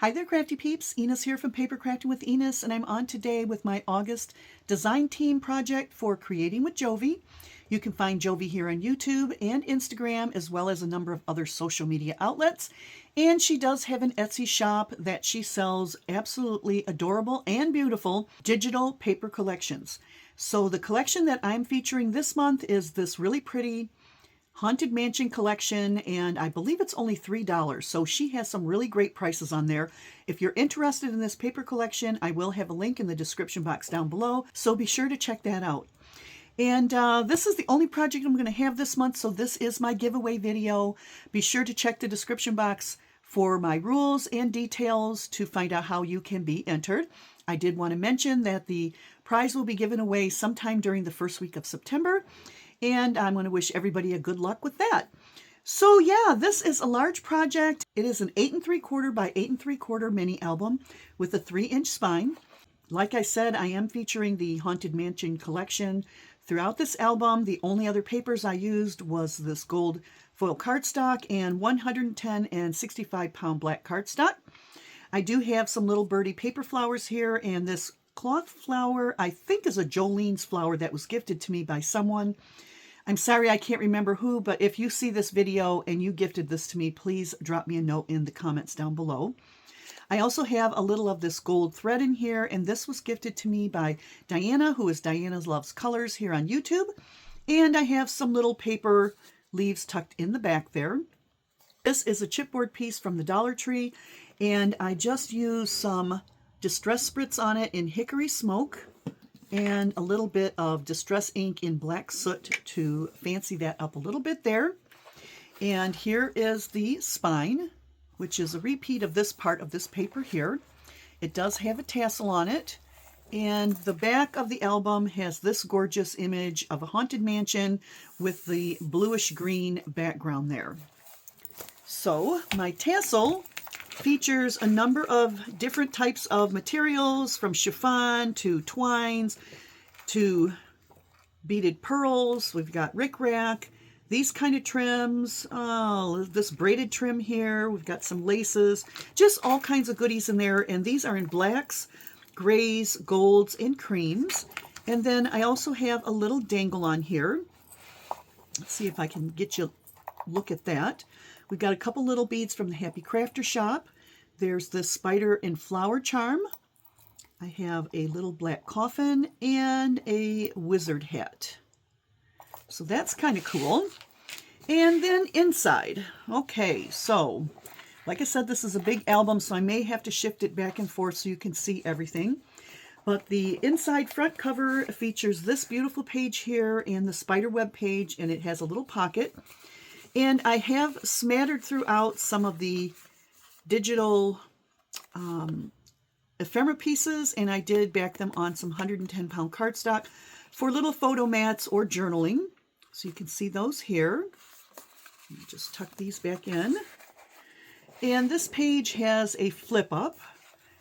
Hi there, crafty peeps. Enis here from Papercrafting with Enis, and I'm on today with my August design team project for Creating with Jovi. You can find Jovi here on YouTube and Instagram, as well as a number of other social media outlets. And she does have an Etsy shop that she sells absolutely adorable and beautiful digital paper collections. So the collection that I'm featuring this month is this really pretty Haunted Mansion collection, and I believe it's only $3. So she has some really great prices on there. If you're interested in this paper collection, I will have a link in the description box down below, so be sure to check that out. And this is the only project I'm going to have this month, so this is my giveaway video. Be sure to check the description box for my rules and details to find out how you can be entered. I did want to mention that the prize will be given away sometime during the first week of September. And I'm going to wish everybody a good luck with that. So yeah, this is a large project. It is an 8 3/4 by 8 3/4 mini album with a 3-inch spine. Like I said, I am featuring the Haunted Mansion collection throughout this album. The only other papers I used was this gold foil cardstock and 110 and 65 pound black cardstock. I do have some little birdie paper flowers here, and this cloth flower I think is a Jolene's flower that was gifted to me by someone. I'm sorry I can't remember who, but if you see this video and you gifted this to me, please drop me a note in the comments down below. I also have a little of this gold thread in here, and this was gifted to me by Diana, who is Diana's Loves Colors here on YouTube. And I have some little paper leaves tucked in the back there. This is a chipboard piece from the Dollar Tree, and I just used some Distress Spritz on it in Hickory Smoke and a little bit of Distress ink in Black Soot to fancy that up a little bit there. And here is the spine, which is a repeat of this part of this paper here. It does have a tassel on it, and the back of the album has this gorgeous image of a haunted mansion with the bluish green background there. So my tassel features a number of different types of materials, from chiffon to twines to beaded pearls. We've got rickrack, these kind of trims, this braided trim here. We've got some laces, just all kinds of goodies in there. And these are in blacks, grays, golds, and creams. And then I also have a little dangle on here. Let's see if I can get you a look at that. We've got a couple little beads from the Happy Crafter shop. There's this spider and flower charm. I have a little black coffin and a wizard hat. So that's kind of cool. And then inside. Okay, so like I said, this is a big album, so I may have to shift it back and forth so you can see everything. But the inside front cover features this beautiful page here and the spiderweb page, and it has a little pocket. And I have smattered throughout some of the digital ephemera pieces, and I did back them on some 110 pound cardstock for little photo mats or journaling. So you can see those here. Let me just tuck these back in. And this page has a flip up,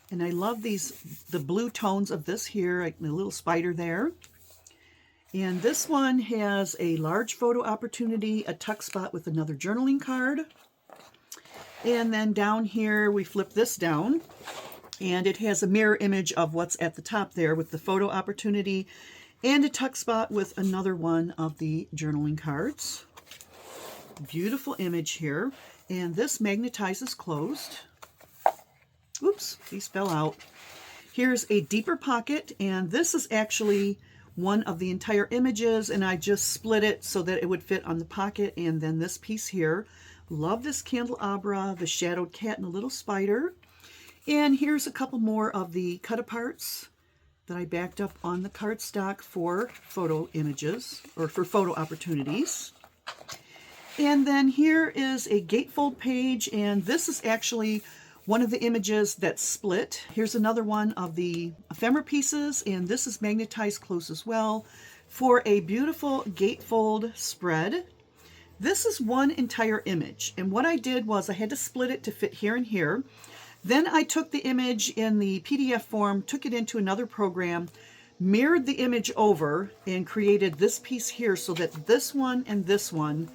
and I love the blue tones of this here, like the little spider there. And this one has a large photo opportunity, a tuck spot with another journaling card. And then down here, we flip this down, and it has a mirror image of what's at the top there with the photo opportunity and a tuck spot with another one of the journaling cards. Beautiful image here. And this magnetizes closed. Oops, these fell out. Here's a deeper pocket, and this is actually one of the entire images, and I just split it so that it would fit on the pocket. And then this piece here, love this candelabra, the shadowed cat and a little spider. And here's a couple more of the cut aparts that I backed up on the cardstock for photo images, or for photo opportunities. And then here is a gatefold page, and this is actually one of the images that's split. Here's another one of the ephemera pieces, and this is magnetized close as well for a beautiful gatefold spread. This is one entire image, and what I did was I had to split it to fit here and here. Then I took the image in the PDF form, took it into another program, mirrored the image over, and created this piece here so that this one and this one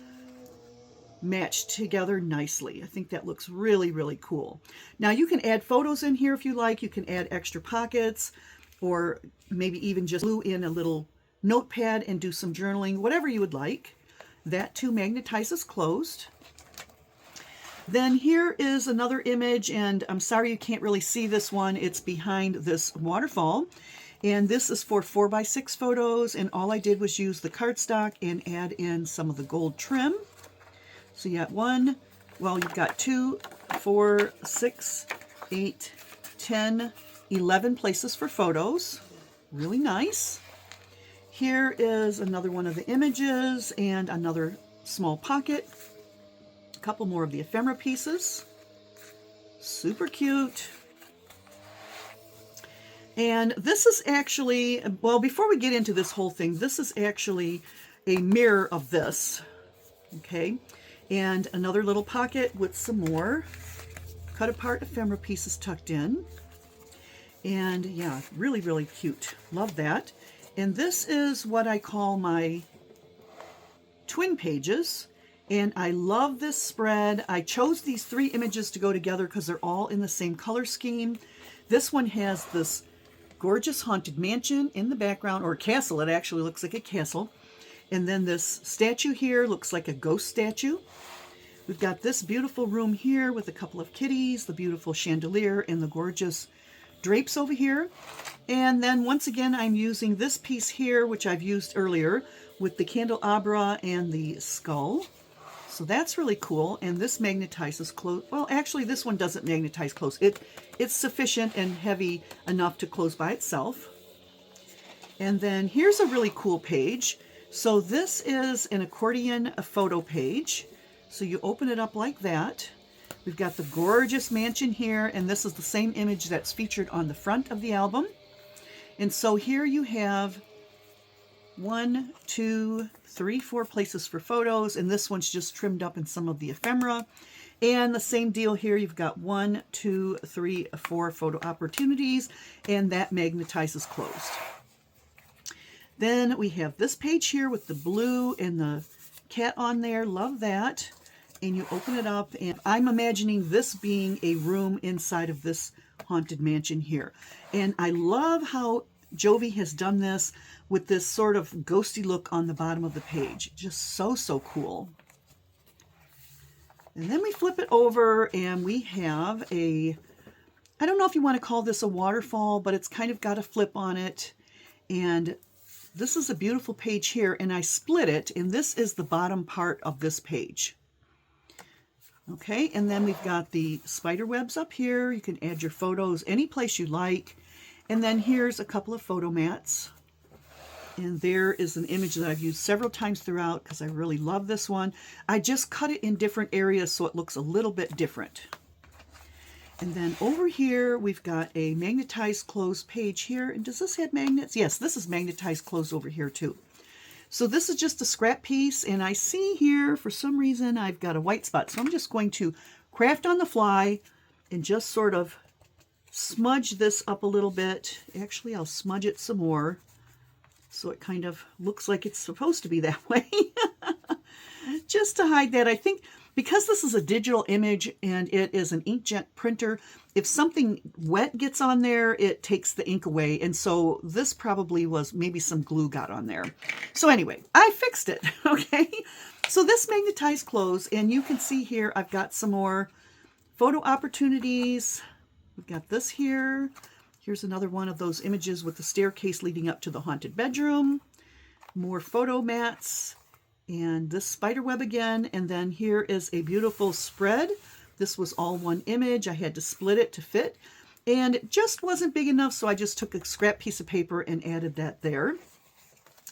match together nicely. I think that looks really, really cool. Now you can add photos in here if you like. You can add extra pockets, or maybe even just glue in a little notepad and do some journaling, whatever you would like. That too magnetizes closed. Then here is another image, and I'm sorry you can't really see this one. It's behind this waterfall. And this is for 4x6 photos, and all I did was use the cardstock and add in some of the gold trim. So you got you've got 2, 4, 6, 8, 10, 11 places for photos. Really nice. Here is another one of the images and another small pocket. A couple more of the ephemera pieces. Super cute. And this is actually, well, before we get into this whole thing, this is actually a mirror of this. Okay. And another little pocket with some more cut apart ephemera pieces tucked in. And yeah, really, really cute. Love that. And this is what I call my twin pages. And I love this spread. I chose these 3 images to go together because they're all in the same color scheme. This one has this gorgeous haunted mansion in the background, or a castle. It actually looks like a castle. And then this statue here looks like a ghost statue. We've got this beautiful room here with a couple of kitties, the beautiful chandelier, and the gorgeous drapes over here. And then once again, I'm using this piece here, which I've used earlier, with the candelabra and the skull. So that's really cool. And this magnetizes close. Well, actually, this one doesn't magnetize close. It's sufficient and heavy enough to close by itself. And then here's a really cool page. So this is an accordion photo page. So you open it up like that. We've got the gorgeous mansion here, and this is the same image that's featured on the front of the album. And so here you have 1, 2, 3, 4 places for photos, and this one's just trimmed up in some of the ephemera. And the same deal here, you've got 1, 2, 3, 4 photo opportunities, and that magnetizes closed. Then we have this page here with the blue and the cat on there. Love that. And you open it up, and I'm imagining this being a room inside of this haunted mansion here. And I love how Jovi has done this with this sort of ghosty look on the bottom of the page. Just so, so cool. And then we flip it over, and we have a, I don't know if you want to call this a waterfall, but it's kind of got a flip on it. And this is a beautiful page here, and I split it, and this is the bottom part of this page. Okay, and then we've got the spider webs up here. You can add your photos any place you like. And then here's a couple of photo mats. And there is an image that I've used several times throughout because I really love this one. I just cut it in different areas so it looks a little bit different. And then over here, we've got a magnetized closed page here. And does this have magnets? Yes, this is magnetized closed over here too. So this is just a scrap piece, and I see here, for some reason, I've got a white spot. So I'm just going to craft on the fly and just sort of smudge this up a little bit. Actually, I'll smudge it some more so it kind of looks like it's supposed to be that way. Just to hide that. I think because this is a digital image and it is an inkjet printer, if something wet gets on there, it takes the ink away. And so this probably was maybe some glue got on there. So anyway, I fixed it. Okay. So this magnetized close, and you can see here, I've got some more photo opportunities. We've got this here. Here's another one of those images with the staircase leading up to the haunted bedroom. More photo mats. And this spider web again. And then here is a beautiful spread. This was all one image. I had to split it to fit. And it just wasn't big enough, so I just took a scrap piece of paper and added that there.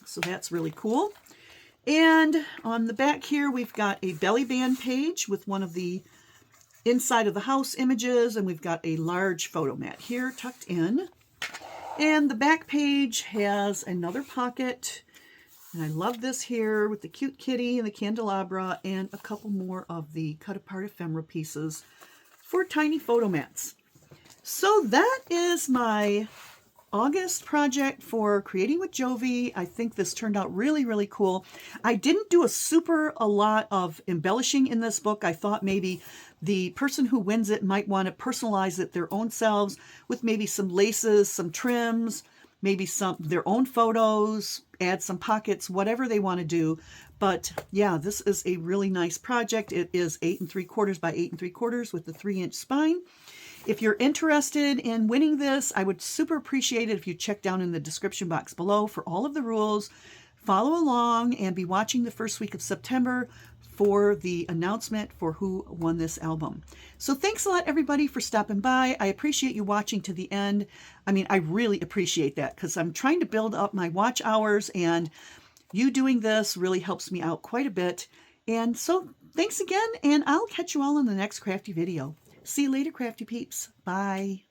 So that's really cool. And on the back here, we've got a belly band page with one of the inside of the house images. And we've got a large photo mat here tucked in. And the back page has another pocket. And I love this here with the cute kitty and the candelabra and a couple more of the cut apart ephemera pieces for tiny photo mats. So that is my August project for Creating with Jovi. I think this turned out really, really cool. I didn't do a lot of embellishing in this book. I thought maybe the person who wins it might want to personalize it their own selves with maybe some laces, some trims, maybe some their own photos, add some pockets, whatever they want to do. But yeah, this is a really nice project. It is 8 3/4 by 8 3/4 with the 3-inch spine. If you're interested in winning this, I would super appreciate it if you check down in the description box below for all of the rules. Follow along and be watching the first week of September for the announcement for who won this album. So thanks a lot, everybody, for stopping by. I appreciate you watching to the end. I mean, I really appreciate that because I'm trying to build up my watch hours, and you doing this really helps me out quite a bit. And so thanks again, and I'll catch you all in the next crafty video. See you later, crafty peeps. Bye.